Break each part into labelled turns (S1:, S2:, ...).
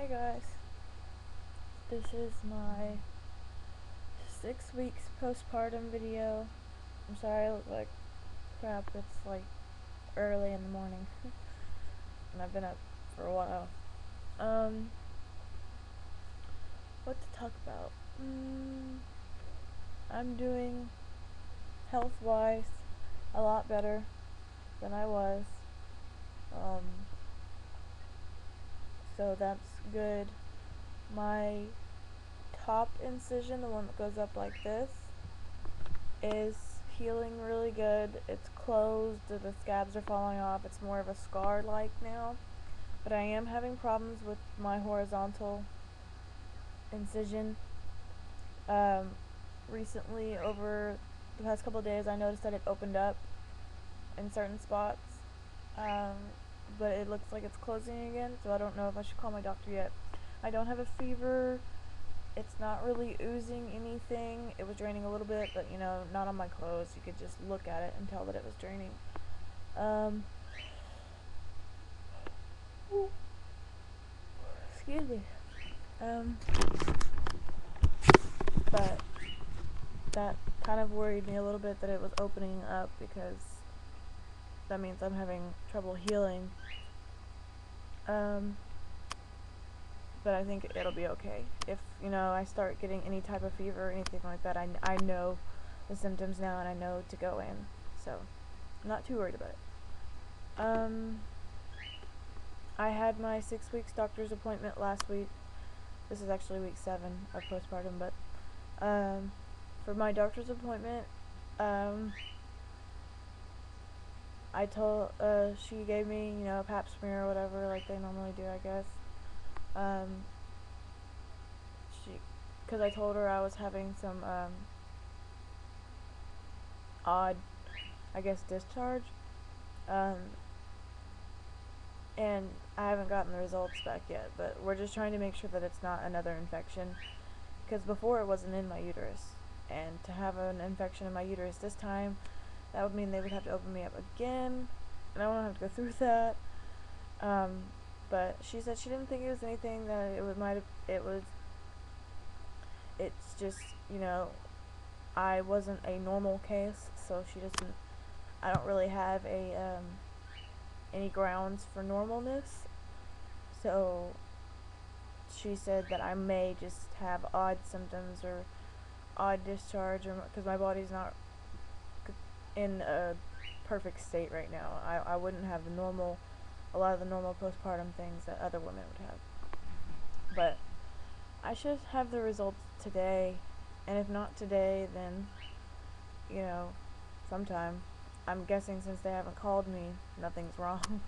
S1: Hey guys, this is my 6 weeks postpartum video. I'm sorry I look like crap, it's like early in the morning and I've been up for a while. What to talk about? I'm doing health-wise a lot better than I was, um, so that's good. My top incision, the one that goes up like this, is healing really good. It's closed, the scabs are falling off, it's more of a scar-like now. But I am having problems with my horizontal incision. Recently, over the past couple of days, I noticed that it opened up in certain spots, but it looks like it's closing again, so I don't know if I should call my doctor yet. I don't have a fever. It's not really oozing anything. It was draining a little bit, but not on my clothes. You could just look at it and tell that it was draining. Excuse me. But that kind of worried me a little bit that it was opening up, because that means I'm having trouble healing. But I think it'll be okay. If, I start getting any type of fever or anything like that, I know the symptoms now and I know to go in. So, I'm not too worried about it. I had my 6 weeks doctor's appointment last week. This is actually week 7 of postpartum, but, for my doctor's appointment, I told, she gave me, a pap smear or whatever, like they normally do, I guess. Because I told her I was having some, odd, I guess, discharge, and I haven't gotten the results back yet, but we're just trying to make sure that it's not another infection, because before it wasn't in my uterus, and to have an infection in my uterus this time, that would mean they would have to open me up again, and I don't have to go through that. But she said she didn't think it was anything, that it's just, I wasn't a normal case, so I don't really have any grounds for normalness, so she said that I may just have odd symptoms or odd discharge, or because my body's not in a perfect state right now. I wouldn't have a lot of the normal postpartum things that other women would have. But I should have the results today, and if not today, then, sometime. I'm guessing since they haven't called me, nothing's wrong.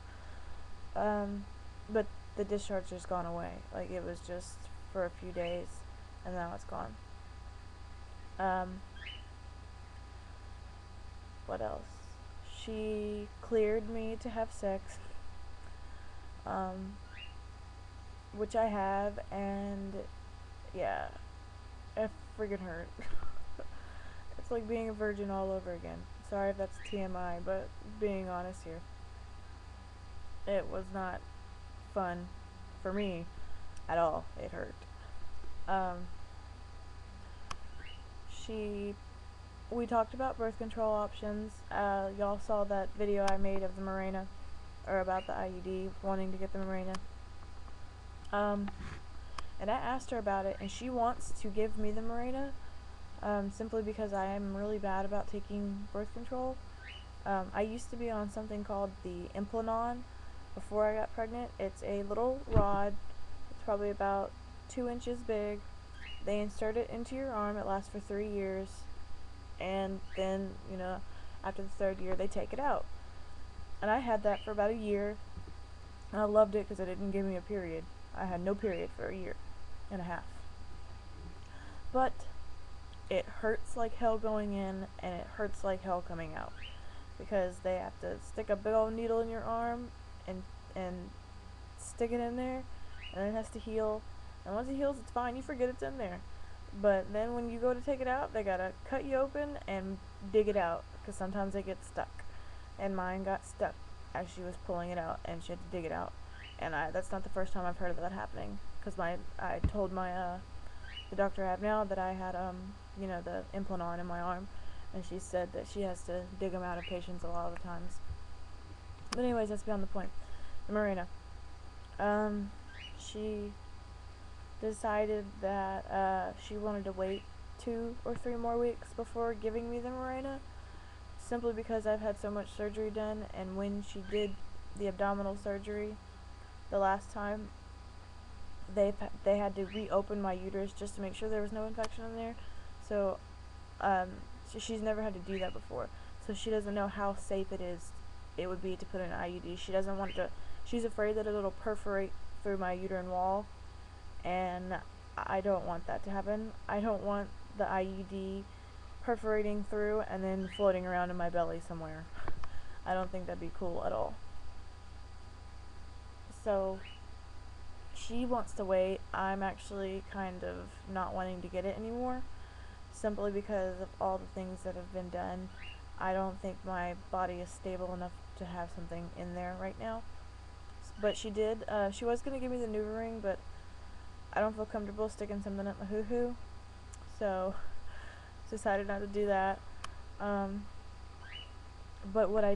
S1: But the discharge just gone away. Like, it was just for a few days, and now it's gone. What else? She cleared me to have sex, which I have, and yeah, it friggin' hurt. It's like being a virgin all over again. Sorry if that's TMI, but being honest here, it was not fun for me at all. It hurt. We talked about birth control options. Y'all saw that video I made of the Mirena, or about the IUD, wanting to get the Mirena. And I asked her about it, and she wants to give me the Mirena, simply because I am really bad about taking birth control. I used to be on something called the Implanon before I got pregnant. It's a little rod. It's probably about 2 inches big. They insert it into your arm. It lasts for 3 years. And then, after the 3rd year, they take it out. And I had that for about a year. And I loved it because it didn't give me a period. I had no period for a year and a half. But it hurts like hell going in, and it hurts like hell coming out, because they have to stick a big old needle in your arm and stick it in there, and then it has to heal. And once it heals, it's fine. You forget it's in there. But then when you go to take it out, they gotta cut you open and dig it out, because sometimes they get stuck. And mine got stuck as she was pulling it out, and she had to dig it out. and that's not the first time I've heard of that happening. Because I told the doctor I have now that I had the implant in my arm, and she said that she has to dig them out of patients a lot of the times. But anyways, that's beyond the point. Marina, she decided that she wanted to wait 2 or 3 more weeks before giving me the Mirena, simply because I've had so much surgery done, and when she did the abdominal surgery the last time, they had to reopen my uterus just to make sure there was no infection in there. So she's never had to do that before, so she doesn't know how safe it would be to put in an IUD. She doesn't want to. She's afraid that it'll perforate through my uterine wall, and I don't want that to happen. I don't want the IUD perforating through and then floating around in my belly somewhere. I don't think that'd be cool at all. So she wants to wait. I'm actually kind of not wanting to get it anymore, simply because of all the things that have been done. I don't think my body is stable enough to have something in there right now. But she was going to give me the NuvaRing, but I don't feel comfortable sticking something up my hoo-hoo, so decided not to do that. But what I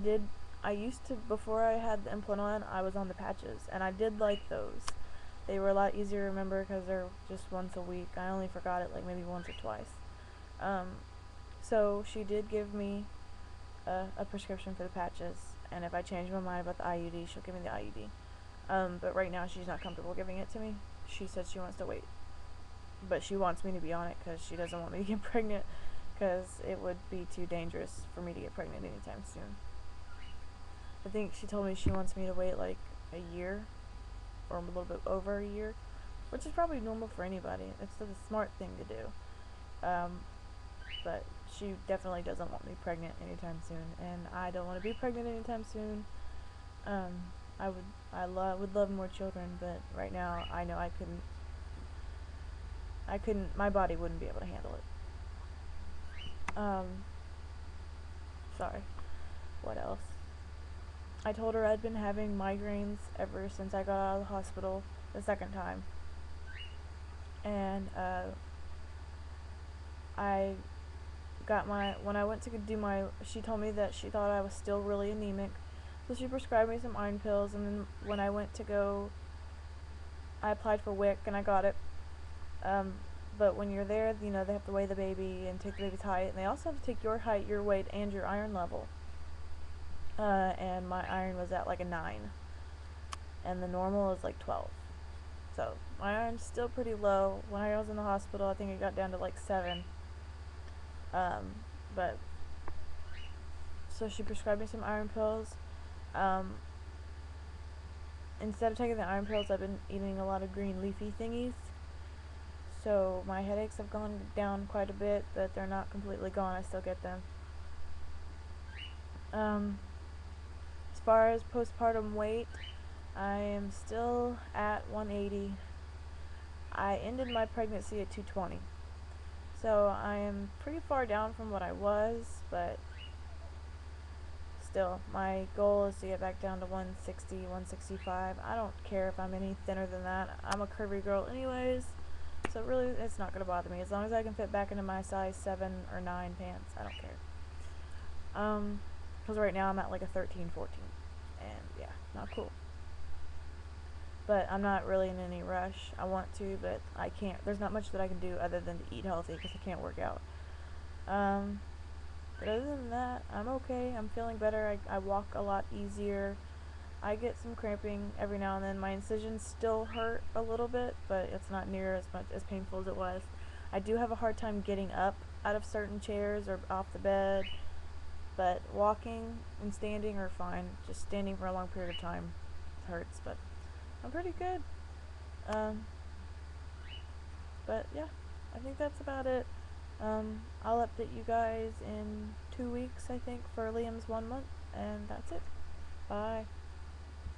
S1: used to, before I had the implant on, I was on the patches, and I did like those. They were a lot easier to remember because they're just once a week. I only forgot it like maybe once or twice. So she did give me a prescription for the patches, and if I change my mind about the IUD, she'll give me the IUD. But right now she's not comfortable giving it to me. She said she wants to wait, but she wants me to be on it because she doesn't want me to get pregnant, because it would be too dangerous for me to get pregnant anytime soon. I think she told me she wants me to wait like a year, or a little bit over a year, which is probably normal for anybody. It's the smart thing to do. But she definitely doesn't want me pregnant anytime soon, and I don't want to be pregnant anytime soon. I would love more children, but right now I know I couldn't, my body wouldn't be able to handle it. Sorry. What else? I told her I'd been having migraines ever since I got out of the hospital the second time. And when I went to do she told me that she thought I was still really anemic, so she prescribed me some iron pills, and then when I went to go, I applied for WIC and I got it. But when you're there, they have to weigh the baby and take the baby's height, and they also have to take your height, your weight, and your iron level. And my iron was at like a 9, and the normal is like 12. So my iron's still pretty low. When I was in the hospital, I think it got down to like 7. But so she prescribed me some iron pills. Instead of taking the iron pills, I've been eating a lot of green leafy thingies. So my headaches have gone down quite a bit, but they're not completely gone. I still get them. As far as postpartum weight, I am still at 180. I ended my pregnancy at 220. So I am pretty far down from what I was, but still, my goal is to get back down to 160, 165. I don't care if I'm any thinner than that. I'm a curvy girl anyways, so really it's not going to bother me. As long as I can fit back into my size 7 or 9 pants, I don't care. Because right now I'm at like a 13, 14, and yeah, not cool. But I'm not really in any rush. I want to, but I can't. There's not much that I can do other than to eat healthy because I can't work out. But other than that, I'm okay. I'm feeling better. I walk a lot easier. I get some cramping every now and then. My incisions still hurt a little bit, but it's not near as painful as it was. I do have a hard time getting up out of certain chairs or off the bed, but walking and standing are fine. Just standing for a long period of time hurts, but I'm pretty good. But yeah, I think that's about it. I'll update you guys in 2 weeks, I think, for Liam's 1 month, and that's it. Bye.